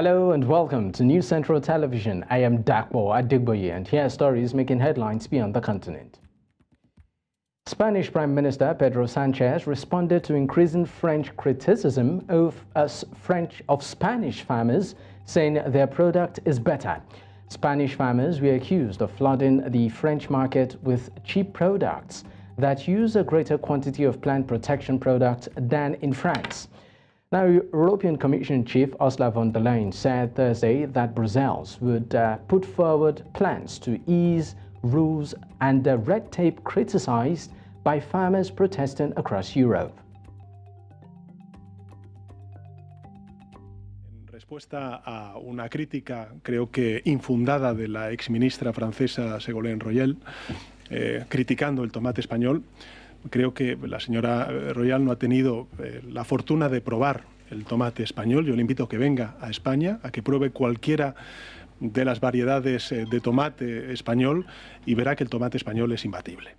Hello and welcome to News Central Television. I am Dapo, Adegboye, and here are stories making headlines beyond the continent. Spanish Prime Minister Pedro Sanchez responded to increasing French criticism of Spanish farmers, saying their product is better. Spanish farmers were accused of flooding the French market with cheap products that use a greater quantity of plant protection products than in France. Now, European Commission Chief Ursula von der Leyen said Thursday that Brussels would put forward plans to ease rules and red tape criticized by farmers protesting across Europe. En respuesta a una crítica, creo que infundada, de la exministra francesa Ségolène Royal, criticando el tomate español, creo que la señora Royal no ha tenido la fortuna de probar el tomate español. Yo le invito a que venga a España, a que pruebe cualquiera de las variedades de tomate español y verá que el tomate español es imbatible.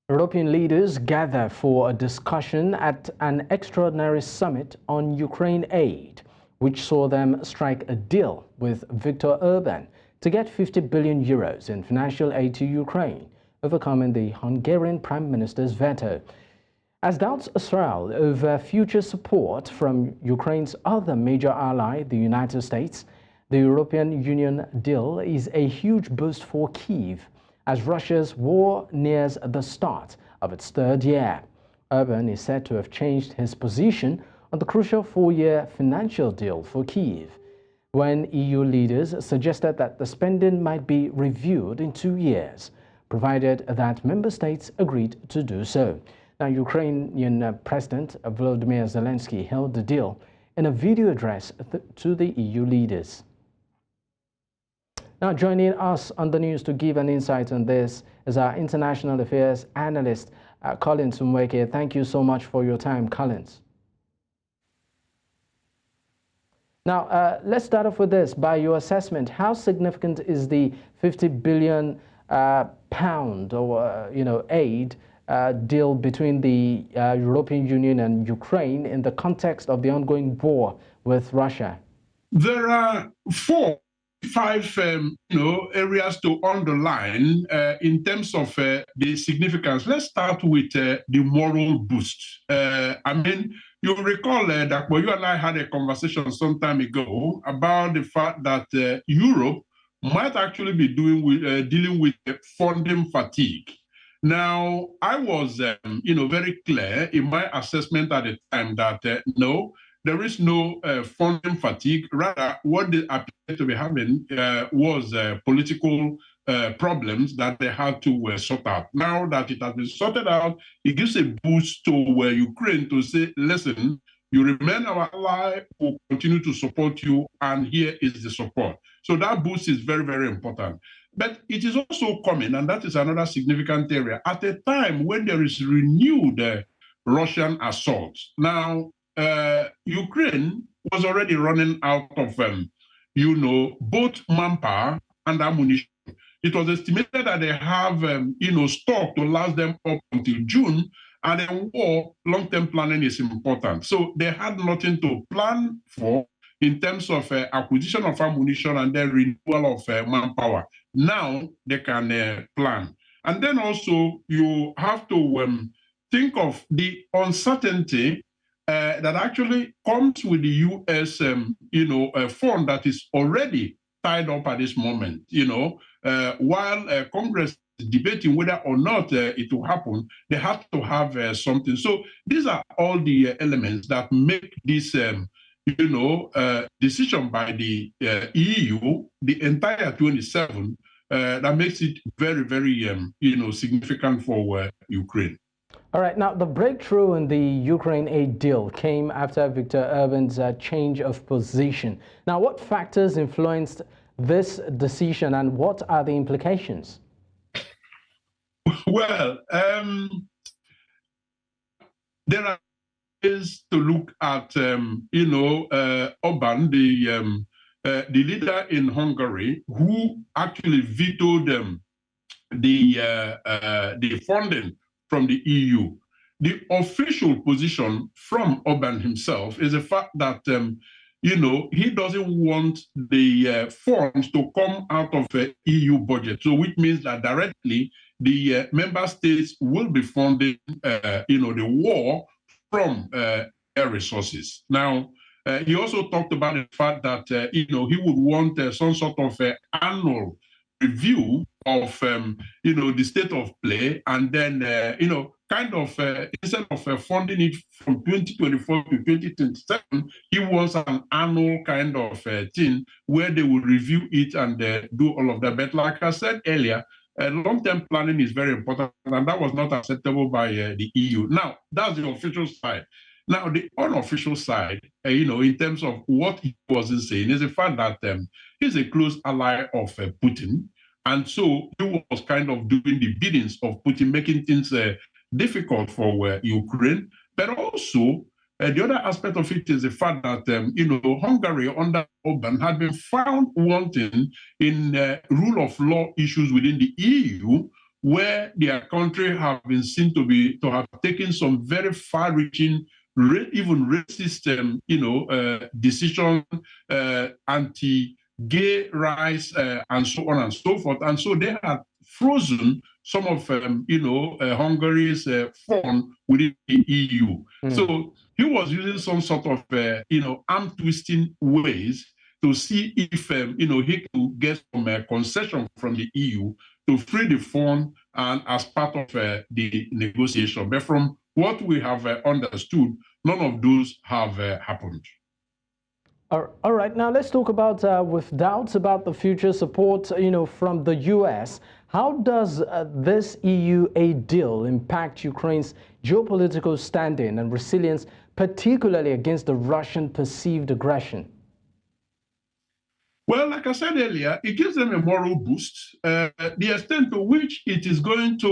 European leaders gather for a discussion at an extraordinary summit on Ukraine aid, which saw them strike a deal with Viktor Orban to get 50 billion euros in financial aid to Ukraine, overcoming the Hungarian Prime Minister's veto. As doubts swirl over future support from Ukraine's other major ally, the United States, the European Union deal is a huge boost for Kyiv as Russia's war nears the start of its third year. Orban is said to have changed his position on the crucial four-year financial deal for Kyiv, when EU leaders suggested that the spending might be reviewed in 2 years, provided that member states agreed to do so. Now, Ukrainian President Volodymyr Zelensky held the deal in a video address to the EU leaders. Now, joining us on the news to give an insight on this is our international affairs analyst, Nweke. Thank you so much for your time, Collins. Now, let's start off with this. By your assessment, how significant is the 50 billion pound or aid deal between the European Union and Ukraine in the context of the ongoing war with Russia? There are 5 areas to underline in terms of the significance. Let's start with the moral boost. I mean, you recall that you and I had a conversation some time ago about the fact that Europe might actually be dealing with funding fatigue. Now, I was, very clear in my assessment at the time that no, there is no funding fatigue. Rather, what they appeared to be having was political problems that they had to sort out. Now that it has been sorted out, it gives a boost to Ukraine to say, listen, you remain our ally, we'll continue to support you, and here is the support. So that boost is very, very important. But it is also coming, and that is another significant area, at a time when there is renewed Russian assault. Now, Ukraine was already running out of, both manpower and ammunition. It was estimated that they have, stock to last them up until June, and in war, long-term planning is important. So they had nothing to plan for in terms of acquisition of ammunition and then renewal of manpower. Now they can plan. And then also you have to think of the uncertainty that actually comes with the U.S. Fund that is already tied up at this moment. While Congress is debating whether or not it will happen, they have to have something. So these are all the elements that make this decision by the EU, the entire 27, that makes it very, very, significant for Ukraine. All right. Now, the breakthrough in the Ukraine aid deal came after Viktor Orban's change of position. Now, what factors influenced this decision and what are the implications? Well, there are ways to look at, Orban, the leader in Hungary, who actually vetoed the funding from the EU. The official position from Orban himself is the fact that he doesn't want the funds to come out of EU budget. So which means that directly the member states will be funding, the war from air resources. Now, he also talked about the fact that, he would want some sort of annual review of, the state of play, and then, kind of, instead of funding it from 2024 to 2027, he wants an annual kind of thing where they will review it and do all of that. But like I said earlier, long-term planning is very important, and that was not acceptable by the EU. Now, that's the official side. Now, the unofficial side, in terms of what he wasn't saying, is the fact that he's a close ally of Putin. And so he was kind of doing the biddings of Putin, making things difficult for Ukraine. But also, the other aspect of it is the fact that, Hungary under Orban had been found wanting in rule of law issues within the EU, where their country have been seen to have taken some very far-reaching, even racist, decision, anti-gay rights, and so on and so forth. And so they had frozen some of, Hungary's fund within the EU. So he was using some sort of, arm-twisting ways to see if, he could get some concession from the EU to free the fund and as part of the negotiation. But from what we have understood, none of those have happened. All right, now let's talk about, with doubts about the future support, from the U.S., how does this EU aid deal impact Ukraine's geopolitical standing and resilience, particularly against the Russian perceived aggression? Well, like I said earlier, it gives them a moral boost. The extent to which it is going to,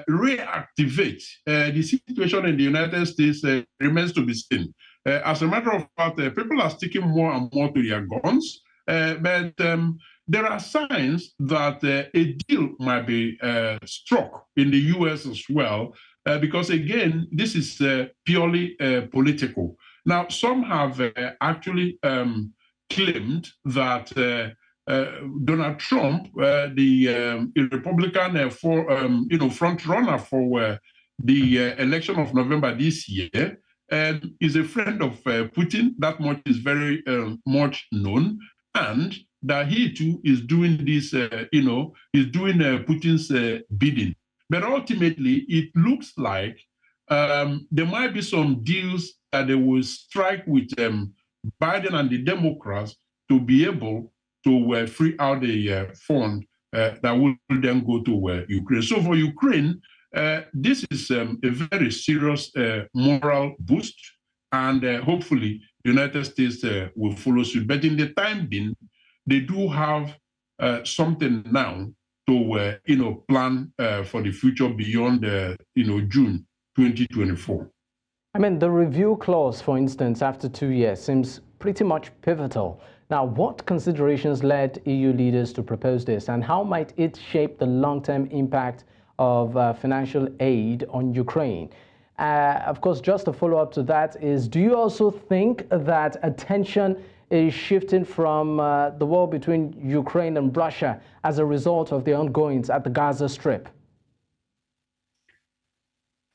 reactivate the situation in the United States remains to be seen. As a matter of fact, people are sticking more and more to their guns, but there are signs that a deal might be struck in the U.S. as well, because again, this is purely political. Now, some have actually claimed that Donald Trump, the Republican front runner for the election of November this year, is a friend of Putin. That much is very much known, and that he too is doing this, is doing Putin's bidding. But ultimately, it looks like there might be some deals that they will strike with Biden and the Democrats to be able to free out the fund that will then go to Ukraine. So for Ukraine, this is a very serious moral boost, and hopefully the United States will follow suit. But in the time being, they do have something now to plan for the future beyond June 2024. I mean, the review clause, for instance, after 2 years seems pretty much pivotal. Now, what considerations led EU leaders to propose this, and how might it shape the long-term impact of financial aid on Ukraine? Of course, just a follow-up to that is, do you also think that attention is shifting from the war between Ukraine and Russia as a result of the ongoings at the Gaza Strip?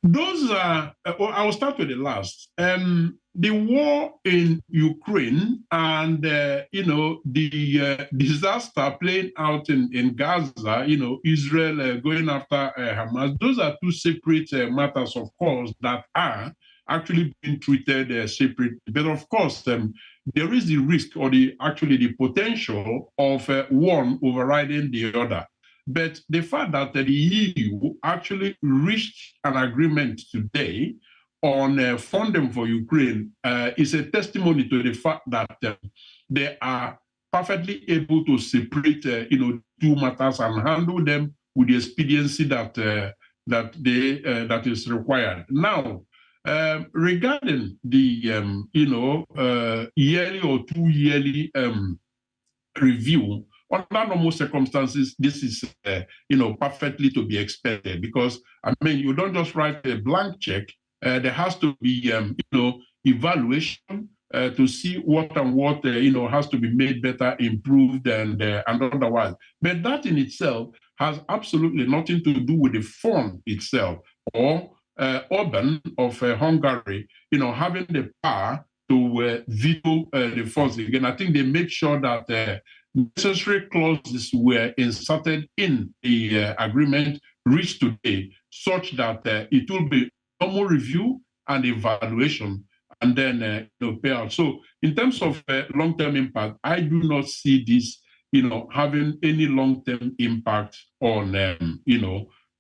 Those are, I will start with the last. The war in Ukraine and, the disaster playing out in Gaza, Israel going after Hamas, those are two separate matters, of course, that are actually being treated separately. But of course, there is the risk or the potential of one overriding the other. But the fact that the EU actually reached an agreement today on funding for Ukraine is a testimony to the fact that they are perfectly able to separate, two matters and handle them with the expediency that is required. Now, regarding the yearly or 2 yearly review. Under normal circumstances, this is, perfectly to be expected, because, you don't just write a blank check. There has to be, evaluation to see what has to be made better, improved, and otherwise. But that in itself has absolutely nothing to do with the fund itself or Orban of Hungary, having the power to veto the funds again. I think they make sure that necessary clauses were inserted in the agreement reached today, such that it will be normal review and evaluation, and then pay out. So, in terms of long-term impact, I do not see this, having any long-term impact on,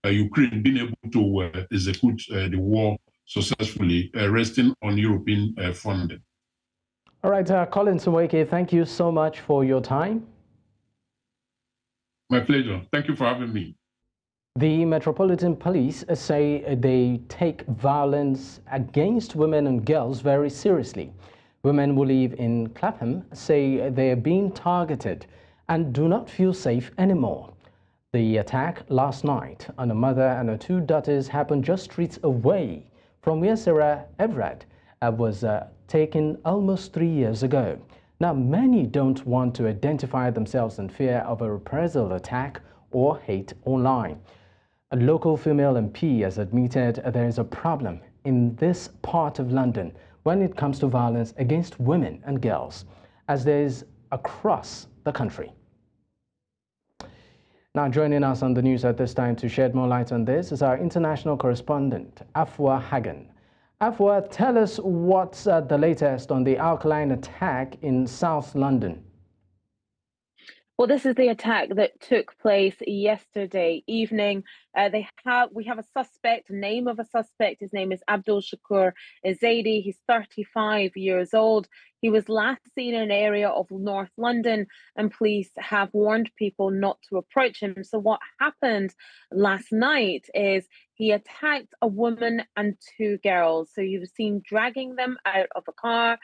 Ukraine being able to execute the war successfully, resting on European funding. All right, Colin Nweke, thank you so much for your time. My pleasure. Thank you for having me. The Metropolitan Police say they take violence against women and girls very seriously. Women who live in Clapham say they are being targeted and do not feel safe anymore. The attack last night on a mother and her two daughters happened just streets away from where Sarah Everard was taken almost 3 years ago. Now, many don't want to identify themselves in fear of a reprisal attack or hate online. A local female MP has admitted there is a problem in this part of London when it comes to violence against women and girls, as there is across the country. Now, joining us on the news at this time to shed more light on this is our international correspondent, Afua Hagan. Afua, tell us what's the latest on the alkaline attack in South London. Well, this is the attack that took place yesterday evening. We have a suspect, name of a suspect. His name is Abdul Shakur Zaidi. He's 35 years old. He was last seen in an area of North London, and police have warned people not to approach him. So what happened last night is he attacked a woman and two girls. So you were seen dragging them out of a car,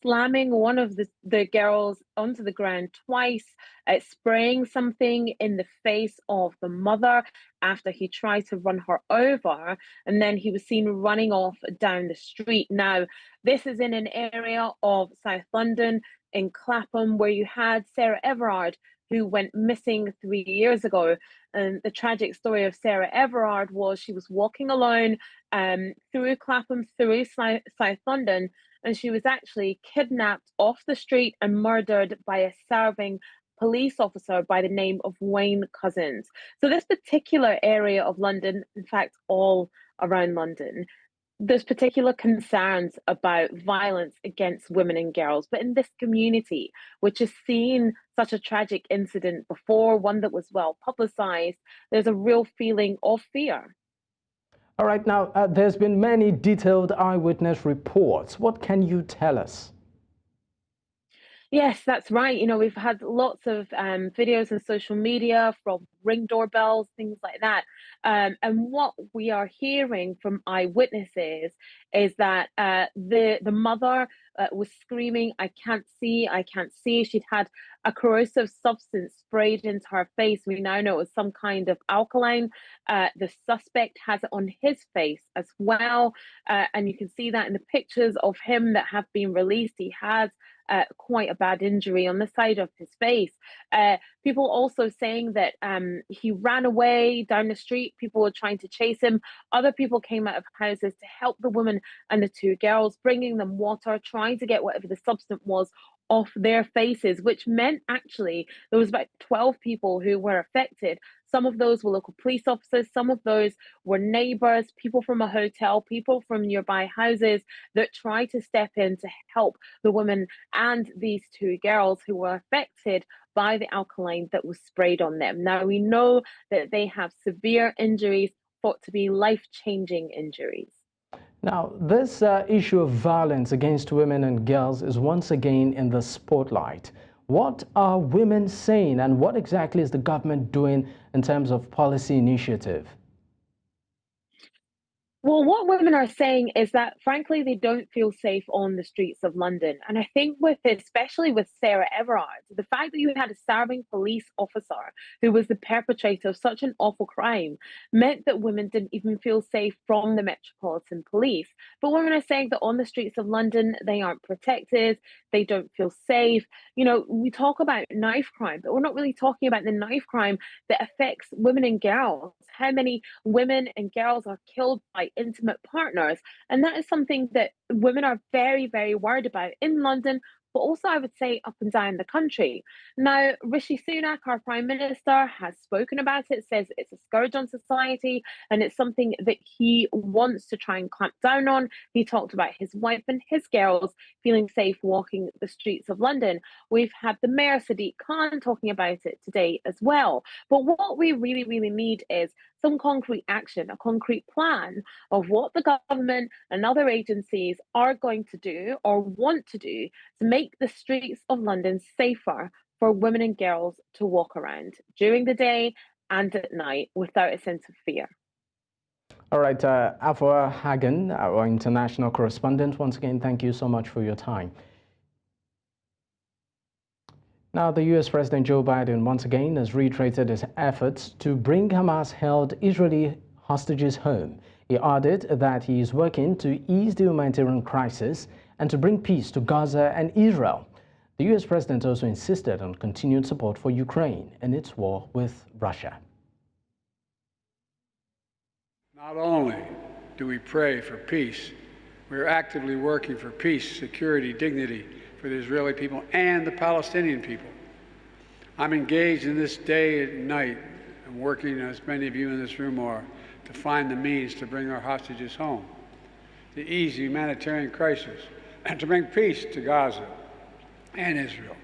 slamming one of the girls onto the ground twice, spraying something in the face of the mother after he tried to run her over, and then he was seen running off down the street. Now, this is in an area of South London, in Clapham, where you had Sarah Everard, who went missing 3 years ago. And the tragic story of Sarah Everard was she was walking alone through Clapham, through South London, and she was actually kidnapped off the street and murdered by a serving police officer by the name of Wayne Cousins. So this particular area of London, in fact, all around London, there's particular concerns about violence against women and girls. But in this community, which has seen such a tragic incident before, one that was well publicized, there's a real feeling of fear. All right, now, there's been many detailed eyewitness reports. What can you tell us? Yes, that's right. We've had lots of videos on social media from Ring doorbells, things like that. And what we are hearing from eyewitnesses is that the mother was screaming, I can't see, I can't see. She'd had a corrosive substance sprayed into her face. We now know it was some kind of alkaline. The suspect has it on his face as well. And you can see that in the pictures of him that have been released. He has quite a bad injury on the side of his face. People also saying that he ran away down the street. People were trying to chase him. Other people came out of houses to help the woman and the two girls, bringing them water, trying to get whatever the substance was off their faces, which meant actually there was about 12 people who were affected. Some of those were local police officers, some of those were neighbors, people from a hotel, people from nearby houses that tried to step in to help the woman and these two girls who were affected by the alkaline that was sprayed on them. Now, we know that they have severe injuries, thought to be life-changing injuries. Now, this issue of violence against women and girls is once again in the spotlight. What are women saying, and what exactly is the government doing in terms of policy initiative? Well, what women are saying is that, frankly, they don't feel safe on the streets of London. And I think especially with Sarah Everard, the fact that you had a starving police officer who was the perpetrator of such an awful crime meant that women didn't even feel safe from the Metropolitan Police. But women are saying that on the streets of London, they aren't protected, they don't feel safe. You know, we talk about knife crime, but we're not really talking about the knife crime that affects women and girls. How many women and girls are killed by intimate partners? And that is something that women are very, very worried about in London, but also I would say up and down the country. Now, Rishi Sunak, our Prime Minister, has spoken about it, says it's a scourge on society and it's something that he wants to try and clamp down on. He talked about his wife and his girls feeling safe walking the streets of London. We've had the Mayor Sadiq Khan talking about it today as well. But what we really, really need is some concrete action, a concrete plan of what the government and other agencies are going to do or want to do to make the streets of London safer for women and girls to walk around during the day and at night without a sense of fear. All right, Afua Hagan, our international correspondent, once again, thank you so much for your time. Now, the U.S. President Joe Biden once again has reiterated his efforts to bring Hamas-held Israeli hostages home. He added that he is working to ease the humanitarian crisis and to bring peace to Gaza and Israel. The U.S. president also insisted on continued support for Ukraine in its war with Russia. Not only do we pray for peace, we are actively working for peace, security, dignity for the Israeli people and the Palestinian people. I'm engaged in this day and night and working, as many of you in this room are, to find the means to bring our hostages home, to ease the humanitarian crisis, and to bring peace to Gaza and Israel,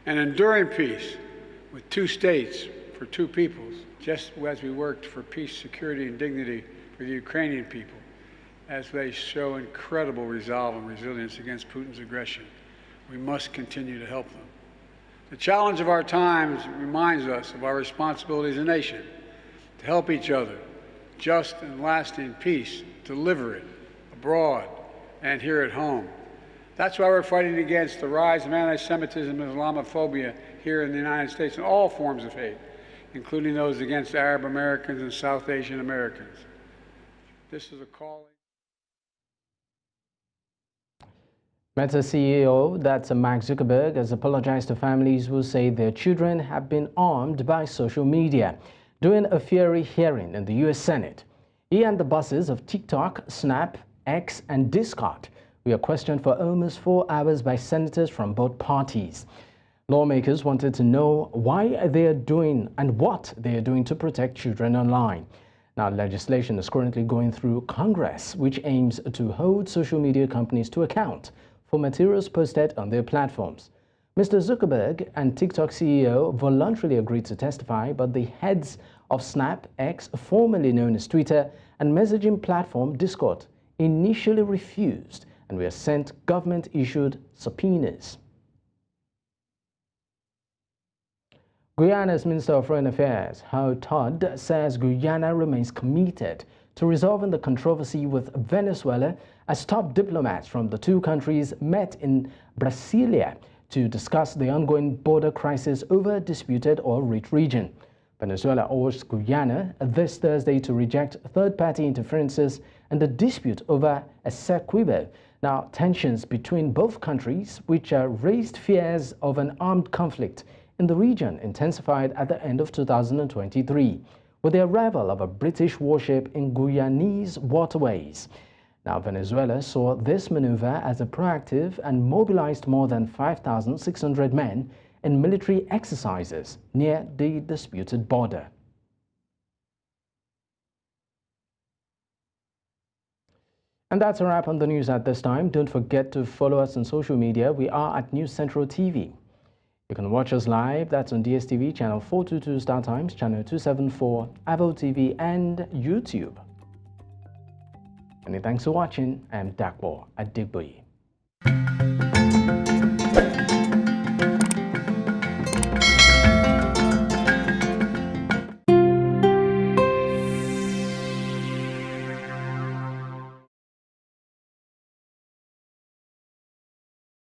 and enduring peace with two states for two peoples, just as we worked for peace, security, and dignity for the Ukrainian people, as they show incredible resolve and resilience against Putin's aggression. We must continue to help them. The challenge of our times reminds us of our responsibility as a nation to help each other, just and lasting peace, deliver it abroad and here at home. That's why we're fighting against the rise of anti-Semitism and Islamophobia here in the United States and all forms of hate, including those against Arab Americans and South Asian Americans. This is a calling. Meta CEO, that's Mark Zuckerberg, has apologized to families who say their children have been armed by social media during a fiery hearing in the U.S. Senate. He and the bosses of TikTok, Snap, X, and Discord were questioned for almost 4 hours by senators from both parties. Lawmakers wanted to know why they are doing and what they are doing to protect children online. Now, legislation is currently going through Congress, which aims to hold social media companies to account for materials posted on their platforms. Mr. Zuckerberg and TikTok CEO voluntarily agreed to testify, but the heads of Snap, X, formerly known as Twitter, and messaging platform Discord initially refused and were sent government-issued subpoenas. Guyana's Minister of Foreign Affairs, Hao Todd, says Guyana remains committed to resolving the controversy with Venezuela as top diplomats from the two countries met in Brasilia to discuss the ongoing border crisis over a disputed oil-rich region. Venezuela urged Guyana this Thursday to reject third-party interferences in the dispute over Essequibo. Now, tensions between both countries, which raised fears of an armed conflict in the region, intensified at the end of 2023 with the arrival of a British warship in Guyanese waterways. Now, Venezuela saw this maneuver as a proactive and mobilized more than 5,600 men in military exercises near the disputed border. And that's a wrap on the news at this time. Don't forget to follow us on social media. We are at News Central TV. You can watch us live. That's on DSTV, channel 422 Star Times, channel 274, Apple TV, and YouTube. Many thanks for watching. I am Dapo Adegboye.